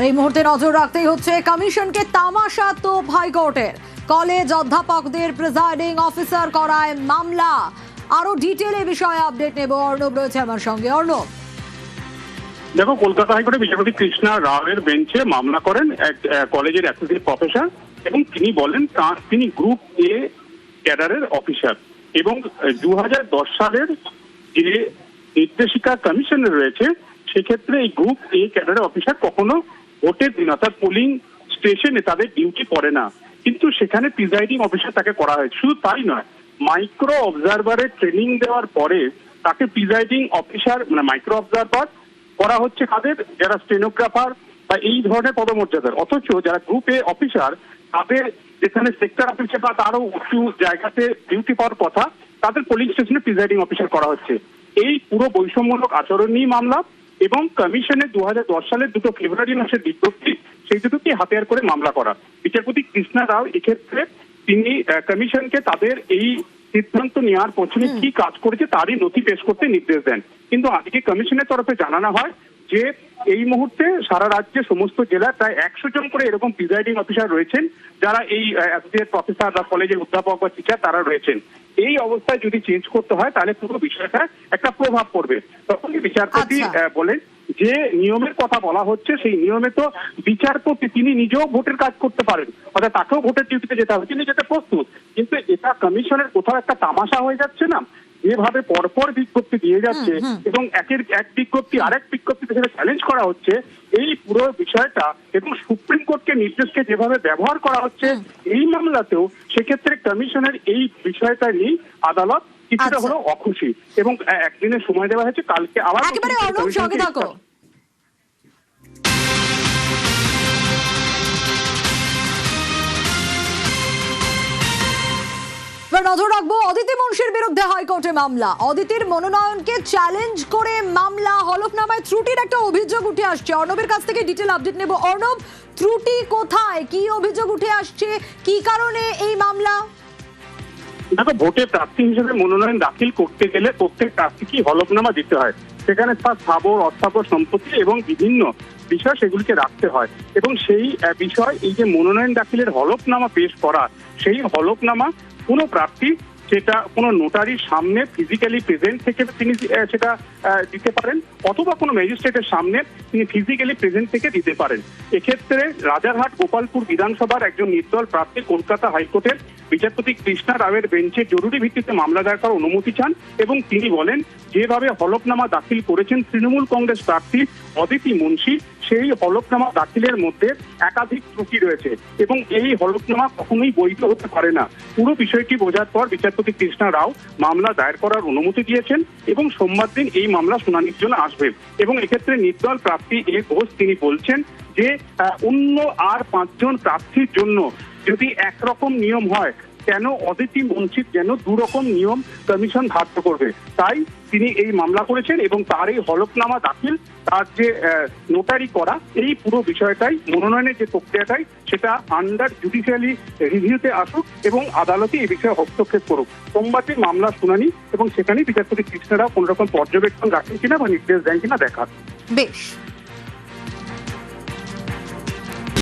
আর এই মুহূর্তে নজর রাখতেই হচ্ছে কমিশনকে তামাশা তো হাইকোর্টের কলেজ অধ্যাপকদের প্রিজাইডিং অফিসার করায় মামলা। আরো ডিটেইলে বিষয়ে আপডেট নেব, অর্ণব রয়েছে আমার সঙ্গে। অর্ণব, দেখো, কলকাতা হাইকোর্টে বিচারপতি কৃষ্ণা রাওয়ের বেঞ্চে মামলা করেন এক কলেজের অ্যাসোসিয়েট প্রফেসর, এবং তিনি বলেন তিনি গ্রুপ এ ক্যাডারের অফিসার, এবং 2010 সালের যে নির্দেশিকা কমিশনের রয়েছে সেক্ষেত্রে এই গ্রুপ এ ক্যাডারের অফিসার কখনো ভোটের দিন অর্থাৎ পোলিং স্টেশনে তাদের ডিউটি পড়ে না, কিন্তু সেখানে প্রিজাইডিং অফিসার তাকে করা হয়েছে। শুধু তাই নয়, মাইক্রো অবজারভারের ট্রেনিং দেওয়ার পরে তাকে প্রিজাইডিং অফিসার মানে মাইক্রো অবজারভার করা হচ্ছে কাদের, যারা স্টেনোগ্রাফার বা এই ধরনের পদমর্যাদার। অথচ যারা গ্রুপ এ অফিসার তাদের যেখানে সেক্টর অফিসার বা তারও উঁচু জায়গাতে ডিউটি পাওয়ার কথা, তাদের পোলিং স্টেশনে প্রিজাইডিং অফিসার করা হচ্ছে। এই পুরো বৈষম্যমূলক আচরণ নিয়ে মামলা, এবং কমিশনের 2010 সালের 2 ফেব্রুয়ারি মাসের বিজ্ঞপ্তি, সেই দুটোকে হাতিয়ার করে মামলা করা। বিচারপতি কৃষ্ণা রাও এক্ষেত্রে তিনি কমিশনকে তাদের এই সিদ্ধান্ত নেওয়ার পছনে কি কাজ করেছে তারই নথি পেশ করতে নির্দেশ দেন। কিন্তু আজকে কমিশনের তরফে জানানো হয় যে এই মুহূর্তে সারা রাজ্যে সমস্ত জেলায় প্রায় 100 জন করে এরকম প্রিজাইডিং অফিসার রয়েছেন, যারা এই অ্যাসোসিয়েট প্রফেসর বা কলেজের অধ্যাপক বা টিচার তারা রয়েছেন। এই অবস্থায় যদি চেঞ্জ করতে হয় তাহলে পুরো বিষয়টা একটা প্রভাব পড়বে। তখনই বিচারপতি বলেন যে নিয়মের কথা বলা হচ্ছে, সেই নিয়মে তো বিচারপতি তিনি নিজেও ভোটের কাজ করতে পারেন, অর্থাৎ তাকেও ভোটের ডিউটিতে যেতে হবে, তিনি যেতে প্রস্তুত। কিন্তু এটা কমিশনের কোথাও একটা তামাশা হয়ে যাচ্ছে না, যেভাবে পরপর বিজ্ঞপ্তি দিয়ে যাচ্ছে এবং একের এক বিজ্ঞপ্তি আরেক বিজ্ঞপ্তিতে সেটা চ্যালেঞ্জ করা হচ্ছে। এই পুরো বিষয়টা এবং সুপ্রিম কোর্টকে নির্দেশকে যেভাবে ব্যবহার করা হচ্ছে এই মামলাতেও, সেক্ষেত্রে কমিশনের এই বিষয়টা নিয়ে আদালত কিছুটা হলো অখুশি, এবং একদিনের সময় দেওয়া হয়েছে, কালকে আবার নজর রাখবো। অদিতি মুন্সির বিরুদ্ধে হাইকোর্টে মামলা, অদিতির মনোনয়নকে চ্যালেঞ্জ করে মামলা, হলফনামায় ত্রুটির একটা অভিযোগ উঠে আসছে। অর্ণবের কাছ থেকে ডিটেল আপডেট নেব। অর্ণব, ত্রুটি কোথায়, কি অভিযোগ উঠে আসছে, কি কারণে এই মামলা? দেখো, ভোটে প্রার্থী হিসেবে মনোনয়ন দাখিল করতে গেলে প্রত্যেক প্রার্থীকে হলফনামা দিতে হয়, সেখানে তার স্থাবর অস্থাবর সম্পত্তি এবং বিভিন্ন বিষয় সেগুলিকে রাখতে হয়, এবং সেই বিষয় এই যে মনোনয়ন দাখিলের হলফনামা পেশ করা, সেই হলফনামা কোনো প্রার্থী সেটা কোনো নোটারির সামনে ফিজিক্যালি প্রেজেন্ট থেকে তিনি সেটা দিতে পারেন, অথবা কোনো ম্যাজিস্ট্রেটের সামনে তিনি ফিজিক্যালি প্রেজেন্ট থেকে দিতে পারেন। এক্ষেত্রে রাজারহাট গোপালপুর বিধানসভার একজন নির্দল প্রার্থী কলকাতা হাইকোর্টের বিচারপতি কৃষ্ণা রাওয়ের বেঞ্চে জরুরি ভিত্তিতে মামলা দায়ের করার অনুমতি চান, এবং তিনি বলেন যেভাবে হলফনামা দাখিল করেছেন তৃণমূল কংগ্রেস প্রার্থী অদিতি মুন্সি, সেই হলফনামা দাখিলের মধ্যে একাধিক ত্রুটি রয়েছে এবং এই হলফনামা কখনোই বৈধ হতে পারে না। পুরো বিষয়টি বোঝার পর বিচারপতি কৃষ্ণা রাও মামলা দায়ের করার অনুমতি দিয়েছেন, এবং সোমবার দিন এই মামলা শুনানির জন্য আসবে। এবং এক্ষেত্রে নির্দল প্রার্থী এ ঘোষ তিনি বলছেন যে অন্য আর 5 জন প্রার্থীর জন্য যদি একরকম নিয়ম হয়, কেন অদিতি মুন্সির যেন 2 রকম নিয়ম কমিশন ধার্য করবে, তাই তিনি এই মামলা করেছেন। এবং তার এই হলফনামা দাখিল, তার যে নোটারি করা, এই পুরো বিষয়টাই মনোনয়নের যে প্রক্রিয়াটাই সেটা আন্ডার জুডিশিয়ালি রিভিউতে আসুক এবং আদালতে এই বিষয়ে হস্তক্ষেপ করুক। সোমবার দিন মামলা শুনানি, এবং সেখানেই বিচারপতি কৃষ্ণা রাও কোন রকম পর্যবেক্ষণ রাখেন কিনা বা নির্দেশ দেন কিনা দেখার। বেশ।